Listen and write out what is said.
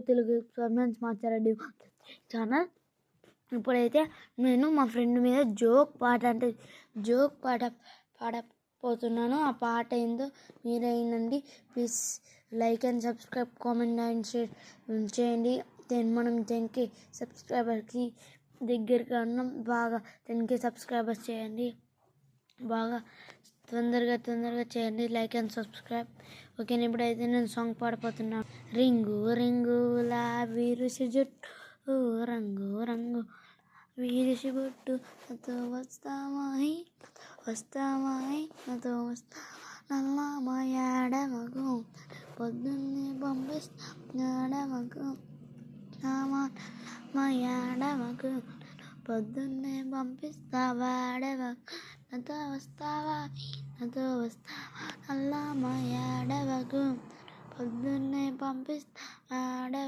Telugu sermons Machareddy channel. ఇప్పుడైతే నేను మా ఫ్రెండ్ మీద జోక్ పాట పాడపోతున్నాను. ఆ పాట ఏందో మీరే వినండి. Please like and subscribe, comment and share చేయండి. మనం 10K సబ్స్క్రైబర్కి దగ్గరగా ఉన్నాం. బాగా 10K సబ్స్క్రైబర్స్ చేయండి. బాగా తొందరగా చేయండి లైక్ అండ్ సబ్స్క్రైబ్. ఓకే, ఇప్పుడైతే నేను సాంగ్ పాడిపోతున్నాను. రింగు రింగులా విరుసి జుట్టు, రంగు రంగు విరిసి బొట్టు, నాతో వస్తామాయి నాతో వస్తావా, నల్లమయాడమకు పొద్దున్నే పంపిస్తాడమకు, నల్లమయాడమకు పొద్దున్నే పంపిస్తావాడవకు, నాతో వస్తావా నల్లమయాడవకు పొద్దున్నే పంపిస్తావాడవకు.